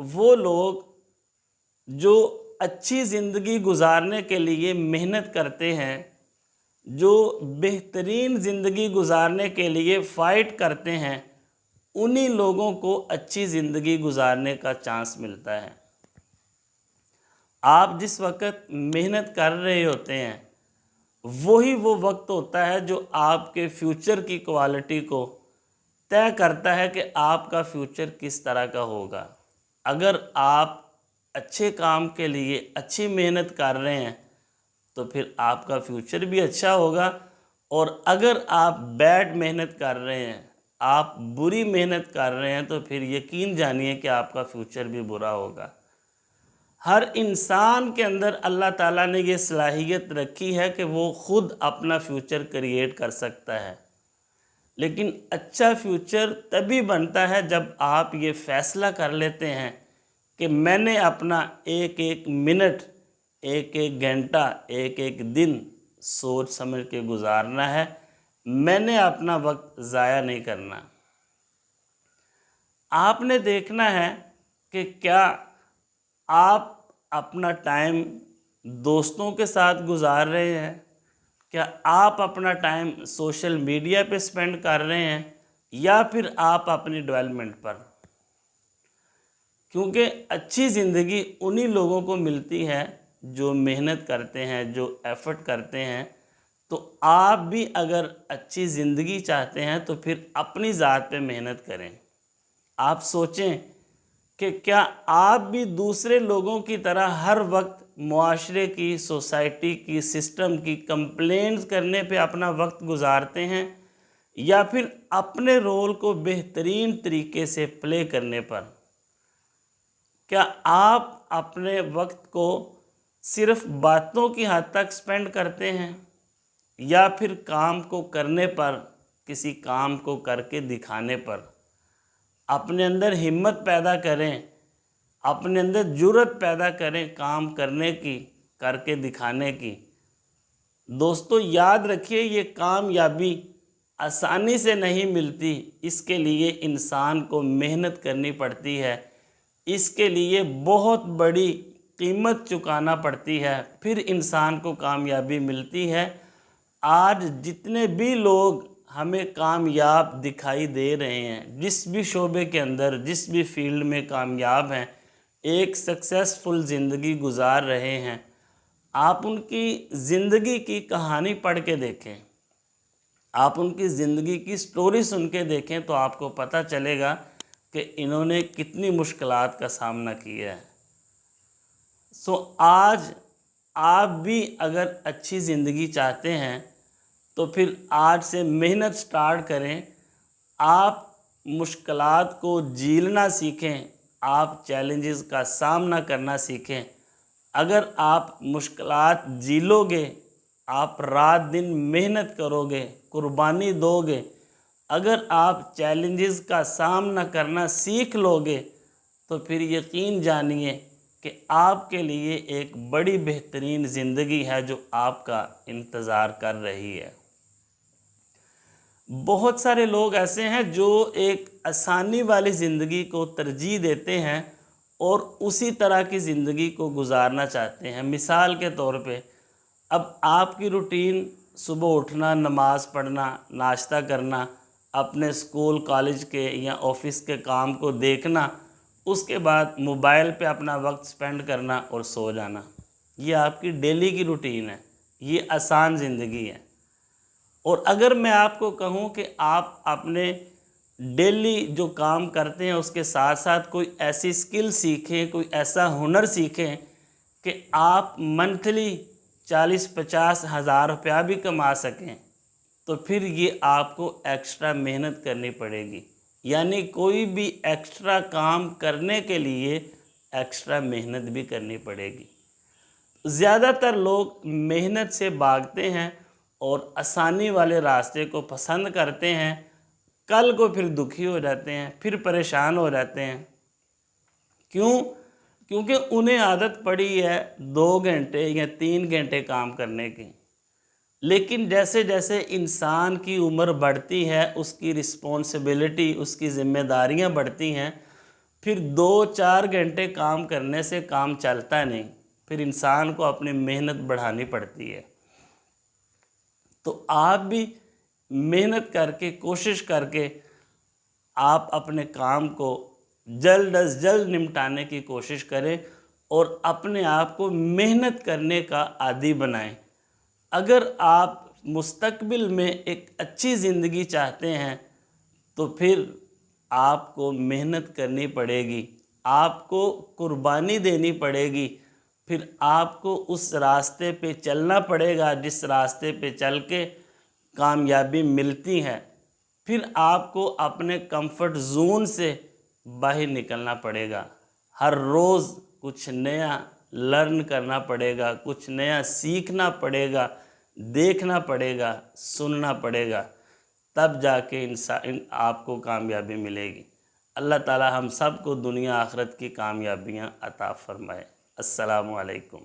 وہ لوگ جو اچھی زندگی گزارنے کے لیے محنت کرتے ہیں، جو بہترین زندگی گزارنے کے لیے فائٹ کرتے ہیں، انہی لوگوں کو اچھی زندگی گزارنے کا چانس ملتا ہے۔ آپ جس وقت محنت کر رہے ہوتے ہیں، وہی وہ وقت ہوتا ہے جو آپ کے فیوچر کی کوالٹی کو طے کرتا ہے کہ آپ کا فیوچر کس طرح کا ہوگا۔ اگر آپ اچھے کام کے لیے اچھی محنت کر رہے ہیں تو پھر آپ کا فیوچر بھی اچھا ہوگا، اور اگر آپ بیڈ محنت کر رہے ہیں، آپ بری محنت کر رہے ہیں، تو پھر یقین جانیے کہ آپ کا فیوچر بھی برا ہوگا۔ ہر انسان کے اندر اللہ تعالیٰ نے یہ صلاحیت رکھی ہے کہ وہ خود اپنا فیوچر کریٹ کر سکتا ہے، لیکن اچھا فیوچر تبھی بنتا ہے جب آپ یہ فیصلہ کر لیتے ہیں کہ میں نے اپنا ایک ایک منٹ، ایک ایک گھنٹہ، ایک ایک دن سوچ سمجھ کے گزارنا ہے، میں نے اپنا وقت ضائع نہیں کرنا۔ آپ نے دیکھنا ہے کہ کیا آپ اپنا ٹائم دوستوں کے ساتھ گزار رہے ہیں، کیا آپ اپنا ٹائم سوشل میڈیا پہ سپینڈ کر رہے ہیں، یا پھر آپ اپنی ڈیولپمنٹ پر؟ کیونکہ اچھی زندگی انہی لوگوں کو ملتی ہے جو محنت کرتے ہیں، جو ایفرٹ کرتے ہیں۔ تو آپ بھی اگر اچھی زندگی چاہتے ہیں تو پھر اپنی ذات پہ محنت کریں۔ آپ سوچیں کہ کیا آپ بھی دوسرے لوگوں کی طرح ہر وقت معاشرے کی، سوسائٹی کی، سسٹم کی کمپلینز کرنے پہ اپنا وقت گزارتے ہیں، یا پھر اپنے رول کو بہترین طریقے سے پلے کرنے پر؟ کیا آپ اپنے وقت کو صرف باتوں کی حد تک سپینڈ کرتے ہیں، یا پھر کام کو کرنے پر، کسی کام کو کر کے دکھانے پر؟ اپنے اندر ہمت پیدا کریں، اپنے اندر جرأت پیدا کریں کام کرنے کی، کر کے دکھانے کی۔ دوستو یاد رکھیے، یہ کامیابی آسانی سے نہیں ملتی، اس کے لیے انسان کو محنت کرنی پڑتی ہے، اس کے لیے بہت بڑی قیمت چکانا پڑتی ہے، پھر انسان کو کامیابی ملتی ہے۔ آج جتنے بھی لوگ ہمیں کامیاب دکھائی دے رہے ہیں، جس بھی شعبے کے اندر، جس بھی فیلڈ میں کامیاب ہیں، ایک سکسیسفل زندگی گزار رہے ہیں، آپ ان کی زندگی کی کہانی پڑھ کے دیکھیں، آپ ان کی زندگی کی سٹوری سن کے دیکھیں، تو آپ کو پتہ چلے گا کہ انہوں نے کتنی مشکلات کا سامنا کیا ہے۔ آج آپ بھی اگر اچھی زندگی چاہتے ہیں تو پھر آج سے محنت سٹارٹ کریں۔ آپ مشکلات کو جھیلنا سیکھیں، آپ چیلنجز کا سامنا کرنا سیکھیں۔ اگر آپ مشکلات جھیلو گے، آپ رات دن محنت کرو گے، قربانی دو گے، اگر آپ چیلنجز کا سامنا کرنا سیکھ لو گے، تو پھر یقین جانیے کہ آپ کے لیے ایک بڑی بہترین زندگی ہے جو آپ کا انتظار کر رہی ہے۔ بہت سارے لوگ ایسے ہیں جو ایک آسانی والی زندگی کو ترجیح دیتے ہیں اور اسی طرح کی زندگی کو گزارنا چاہتے ہیں۔ مثال کے طور پہ، اب آپ کی روٹین صبح اٹھنا، نماز پڑھنا، ناشتہ کرنا، اپنے اسکول کالج کے یا آفس کے کام کو دیکھنا، اس کے بعد موبائل پہ اپنا وقت سپینڈ کرنا اور سو جانا، یہ آپ کی ڈیلی کی روٹین ہے، یہ آسان زندگی ہے۔ اور اگر میں آپ کو کہوں کہ آپ اپنے ڈیلی جو کام کرتے ہیں اس کے ساتھ ساتھ کوئی ایسی سکل سیکھیں، کوئی ایسا ہنر سیکھیں کہ آپ منتھلی 40-50 ہزار روپیہ بھی کما سکیں، تو پھر یہ آپ کو ایکسٹرا محنت کرنی پڑے گی۔ یعنی کوئی بھی ایکسٹرا کام کرنے کے لیے ایکسٹرا محنت بھی کرنی پڑے گی۔ زیادہ تر لوگ محنت سے بھاگتے ہیں اور آسانی والے راستے کو پسند کرتے ہیں، کل کو پھر دکھی ہو جاتے ہیں، پھر پریشان ہو جاتے ہیں۔ کیونکہ انہیں عادت پڑی ہے 2 گھنٹے یا 3 گھنٹے کام کرنے کی۔ لیکن جیسے جیسے انسان کی عمر بڑھتی ہے، اس کی رسپانسبلٹی، اس کی ذمہ داریاں بڑھتی ہیں، پھر 2-4 گھنٹے کام کرنے سے کام چلتا نہیں، پھر انسان کو اپنی محنت بڑھانی پڑتی ہے۔ تو آپ بھی محنت کر کے، کوشش کر کے آپ اپنے کام کو جلد از جلد نمٹانے کی کوشش کریں اور اپنے آپ کو محنت کرنے کا عادی بنائیں۔ اگر آپ مستقبل میں ایک اچھی زندگی چاہتے ہیں تو پھر آپ کو محنت کرنی پڑے گی، آپ کو قربانی دینی پڑے گی، پھر آپ کو اس راستے پہ چلنا پڑے گا جس راستے پہ چل کے کامیابی ملتی ہے۔ پھر آپ کو اپنے کمفرٹ زون سے باہر نکلنا پڑے گا، ہر روز کچھ نیا لرن کرنا پڑے گا، کچھ نیا سیکھنا پڑے گا، دیکھنا پڑے گا، سننا پڑے گا، تب جا کے انسان آپ کو کامیابی ملے گی۔ اللہ تعالی ہم سب کو دنیا آخرت کی کامیابیاں عطا فرمائے۔ السلام علیکم۔